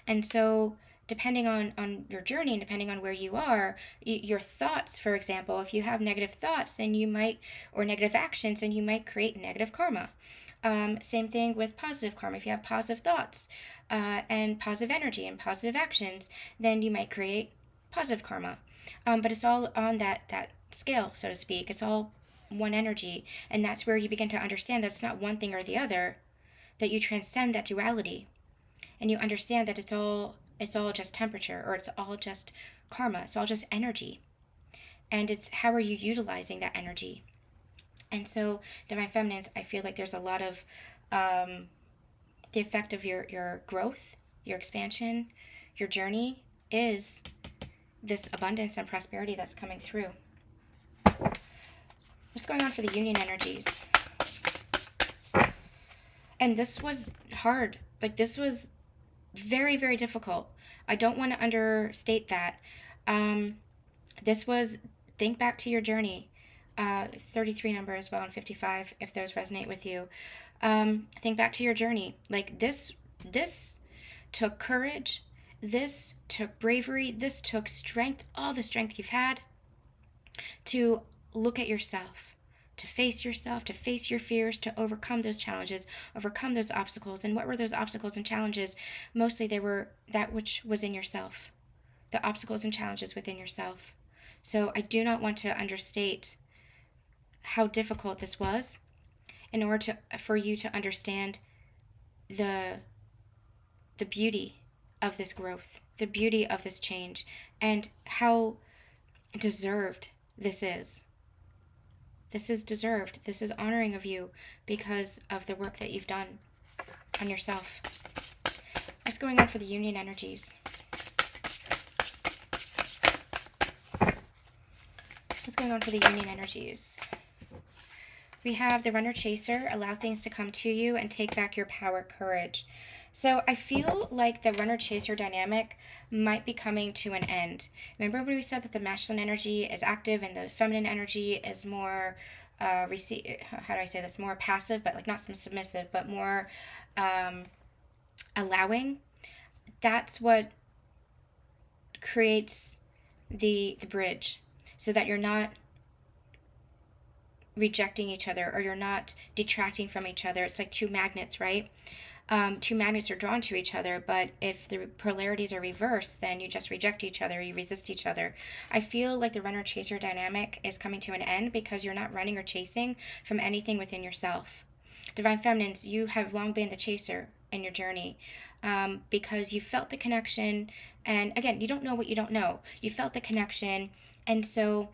And so depending on your journey and depending on where you are, your thoughts, for example, if you have negative thoughts, then you might, or negative actions, then you might create negative karma. Same thing with positive karma. If you have positive thoughts and positive energy and positive actions, then you might create positive karma. But it's all on that scale, so to speak. It's all one energy, and that's where you begin to understand that it's not one thing or the other, that you transcend that duality, and you understand that it's all just temperature, or it's all just karma, it's all just energy, and it's how are you utilizing that energy. And so Divine Feminines, I feel like there's a lot of the effect of your growth, your expansion, your journey is this abundance and prosperity that's coming through. What's going on for the union energies? And this was hard. Like, this was very, very difficult. I don't want to understate that. This was, think back to your journey. 33 number as well, and 55, if those resonate with you. Think back to your journey. Like, this took courage. This took bravery. This took strength, all the strength you've had to look at yourself, to face your fears, to overcome those challenges, overcome those obstacles. And what were those obstacles and challenges? Mostly they were that which was in yourself, the obstacles and challenges within yourself. So I do not want to understate how difficult this was, in order for you to understand the beauty of this growth, the beauty of this change, and how deserved this is. This is deserved. This is honoring of you because of the work that you've done on yourself. What's going on for the union energies? What's going on for the union energies? We have the runner chaser, allow things to come to you and take back your power, courage. So I feel like the runner chaser dynamic might be coming to an end. Remember when we said that the masculine energy is active and the feminine energy is more more passive, but like not submissive, but more allowing. That's what creates the bridge, so that you're not rejecting each other, or you're not detracting from each other. It's like two magnets, right? Two magnets are drawn to each other, but if the polarities are reversed, then you just reject each other, you resist each other. I feel like the runner-chaser dynamic is coming to an end because you're not running or chasing from anything within yourself. Divine Feminines, you have long been the chaser in your journey, because you felt the connection. And again, you don't know what you don't know. You felt the connection. And so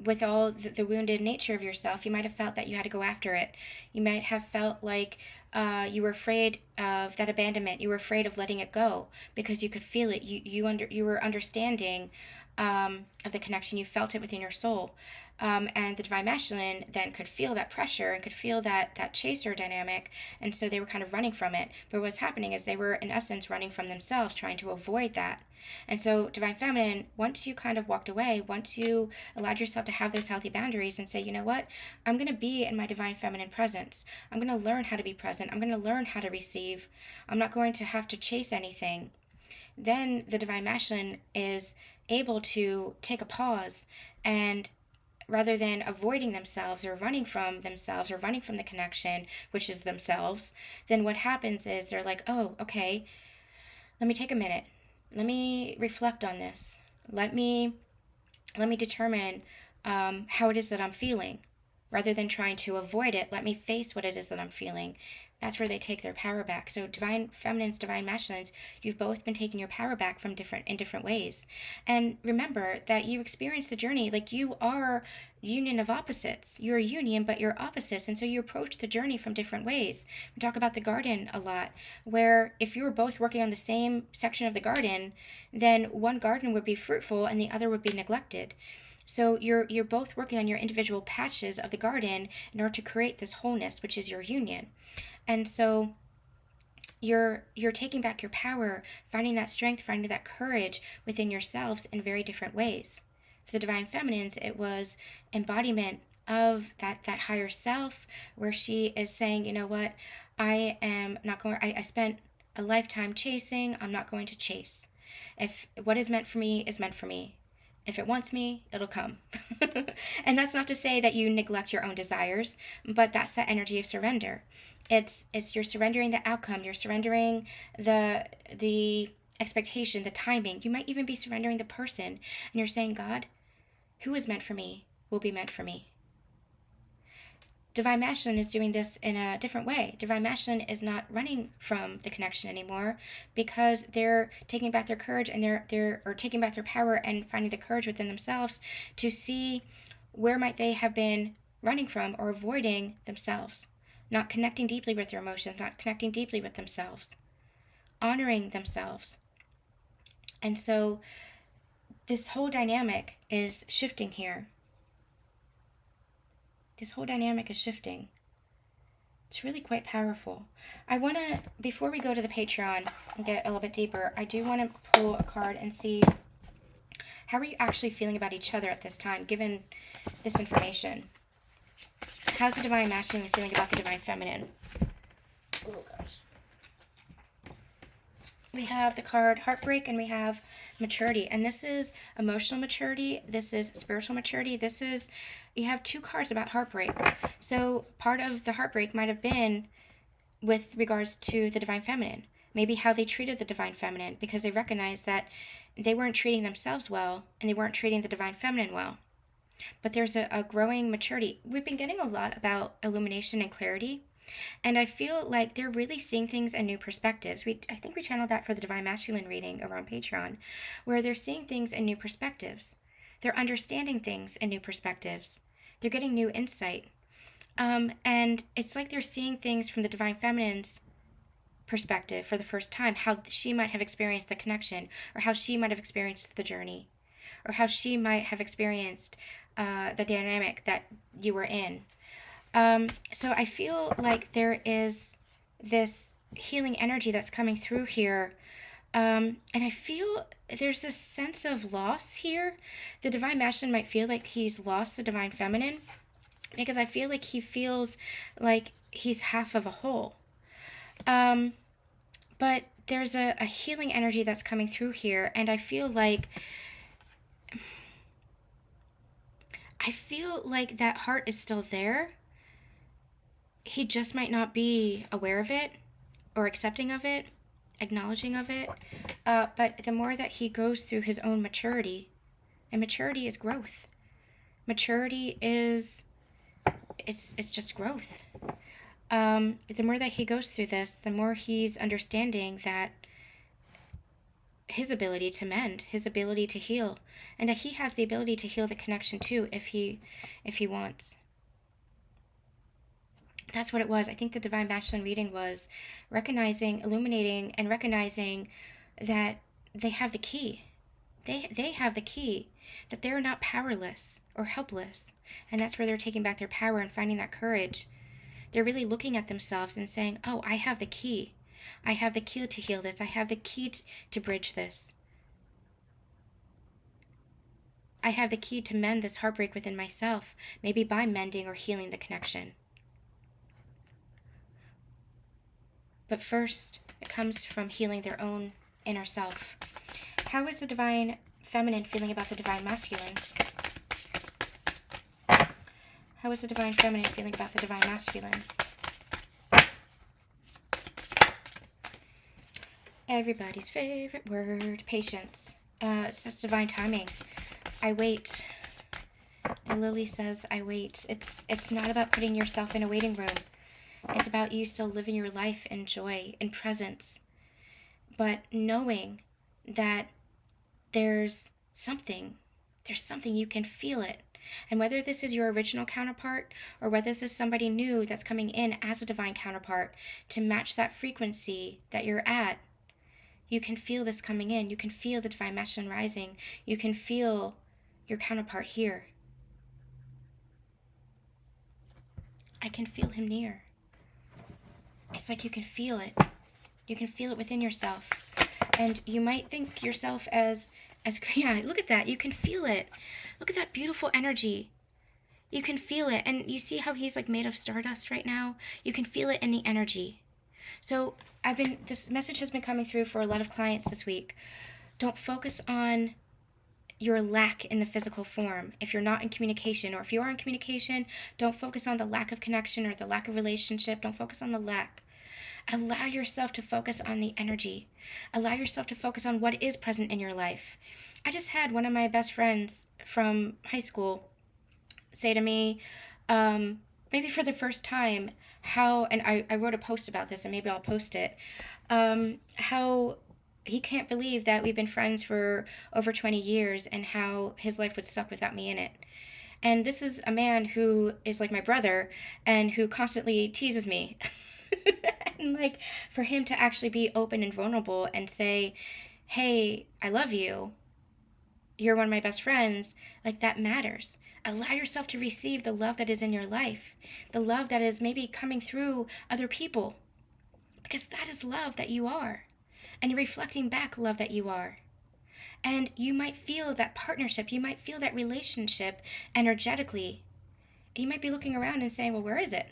with all the wounded nature of yourself, you might have felt that you had to go after it. You might have felt like you were afraid of that abandonment. You were afraid of letting it go because you could feel it. You were understanding of the connection. You felt it within your soul. And the divine masculine then could feel that pressure and could feel that chaser dynamic, and so they were kind of running from it. But what's happening is they were in essence running from themselves, trying to avoid that. And so divine feminine, once you kind of walked away, once you allowed yourself to have those healthy boundaries and say, you know what, I'm going to be in my divine feminine presence. I'm going to learn how to be present. I'm going to learn how to receive. I'm not going to have to chase anything. Then the divine masculine is able to take a pause, and rather than avoiding themselves or running from themselves or running from the connection, which is themselves, then what happens is they're like, oh, okay, let me take a minute. Let me reflect on this. Let me determine how it is that I'm feeling. Rather than trying to avoid it, let me face what it is that I'm feeling. That's where they take their power back. So divine feminines, divine masculines, you've both been taking your power back in different ways. And remember that you experience the journey like you are union of opposites. You're a union, but you're opposites. And so you approach the journey from different ways. We talk about the garden a lot, where if you were both working on the same section of the garden, then one garden would be fruitful and the other would be neglected. So you're both working on your individual patches of the garden in order to create this wholeness, which is your union. And so you're taking back your power, finding that strength, finding that courage within yourselves in very different ways. For the divine feminines, it was embodiment of that higher self, where she is saying, you know what, I am not going, I spent a lifetime chasing, I'm not going to chase. If what is meant for me is meant for me. If it wants me, it'll come. And that's not to say that you neglect your own desires, but that's that energy of surrender. It's you're surrendering the outcome, you're surrendering the expectation, the timing. You might even be surrendering the person, and you're saying, God, who is meant for me will be meant for me. Divine masculine is doing this in a different way. Divine masculine is not running from the connection anymore, because they're taking back their courage, and they're taking back their power and finding the courage within themselves to see where might they have been running from or avoiding themselves, not connecting deeply with their emotions, not connecting deeply with themselves, honoring themselves. And so this whole dynamic is shifting here. This whole dynamic is shifting. It's really quite powerful. I want to, before we go to the Patreon and get a little bit deeper, I do want to pull a card and see, how are you actually feeling about each other at this time, given this information? How's the divine masculine feeling about the divine feminine? Oh gosh. We have the card heartbreak, and we have maturity. And this is emotional maturity. This is spiritual maturity. This is, you have two cards about heartbreak. So part of the heartbreak might have been with regards to the divine feminine. Maybe how they treated the divine feminine, because they recognized that they weren't treating themselves well, and they weren't treating the divine feminine well. But there's a growing maturity. We've been getting a lot about illumination and clarity. And I feel like they're really seeing things in new perspectives. I think we channeled that for the Divine Masculine reading over on Patreon, where they're seeing things in new perspectives. They're understanding things in new perspectives. They're getting new insight. And it's like they're seeing things from the Divine Feminine's perspective for the first time, how she might have experienced the connection, or how she might have experienced the journey, or how she might have experienced the dynamic that you were in. So I feel like there is this healing energy that's coming through here. And I feel there's this sense of loss here. The divine masculine might feel like he's lost the divine feminine, because I feel like he feels like he's half of a whole. But there's a healing energy that's coming through here, and I feel like that heart is still there. He just might not be aware of it, or accepting of it, acknowledging of it. But the more that he goes through his own maturity, and maturity is growth. Maturity is, it's just growth. the more that he goes through this, the more he's understanding that his ability to mend, his ability to heal, and that he has the ability to heal the connection too if he wants. That's what it was. I think the Divine Masculine reading was recognizing, illuminating, and recognizing that they have the key. They have the key, that they're not powerless or helpless. And that's where they're taking back their power and finding that courage. They're really looking at themselves and saying, oh, I have the key. I have the key to heal this. I have the key to bridge this. I have the key to mend this heartbreak within myself, maybe by mending or healing the connection. But first, it comes from healing their own inner self. How is the Divine Feminine feeling about the Divine Masculine? How is the Divine Feminine feeling about the Divine Masculine? Everybody's favorite word, patience. That's divine timing. I wait. And Lily says, I wait. It's not about putting yourself in a waiting room. It's about you still living your life in joy, in presence. But knowing that there's something you can feel it. And whether this is your original counterpart or whether this is somebody new that's coming in as a divine counterpart to match that frequency that you're at, you can feel this coming in. You can feel the Divine Masculine rising. You can feel your counterpart here. I can feel him near. It's like you can feel it. You can feel it within yourself. And you might think yourself as yeah, look at that. You can feel it. Look at that beautiful energy. You can feel it. And you see how he's like made of stardust right now? You can feel it in the energy. So this message has been coming through for a lot of clients this week. Don't focus on your lack in the physical form. If you're not in communication, or if you are in communication, don't focus on the lack of connection or the lack of relationship. Don't focus on the lack. Allow yourself to focus on the energy. Allow yourself to focus on what is present in your life. I just had one of my best friends from high school say to me, maybe for the first time, and I wrote a post about this, and maybe I'll post it, how he can't believe that we've been friends for over 20 years and how his life would suck without me in it. And this is a man who is like my brother and who constantly teases me. And like, for him to actually be open and vulnerable and say, hey, I love you, you're one of my best friends, like, that matters. Allow yourself to receive the love that is in your life, the love that is maybe coming through other people, because that is love that you are, and you're reflecting back love that you are. And you might feel that partnership, you might feel that relationship energetically, and you might be looking around and saying, well, where is it?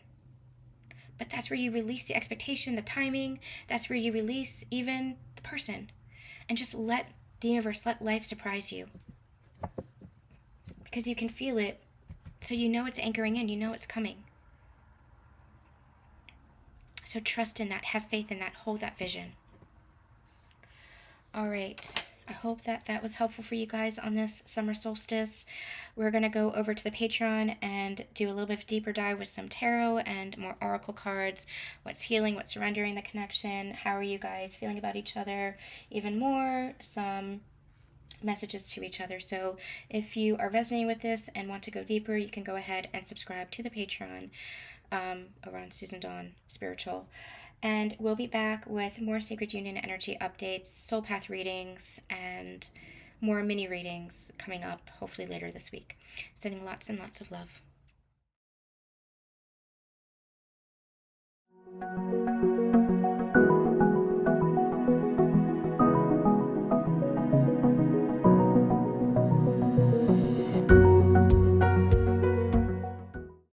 But that's where you release the expectation, the timing. That's where you release even the person. And just let the universe, let life surprise you. Because you can feel it, so you know it's anchoring in, you know it's coming. So trust in that, have faith in that, hold that vision. All right. I hope that was helpful for you guys on this summer solstice. We're going to go over to the Patreon and do a little bit of deeper dive with some tarot and more oracle cards. What's healing, what's surrendering the connection, how are you guys feeling about each other even more, some messages to each other. So if you are resonating with this and want to go deeper, you can go ahead and subscribe to the Patreon around Susan Dawn Spiritual. And we'll be back with more Sacred Union energy updates, soul path readings, and more mini readings coming up hopefully later this week. Sending lots and lots of love.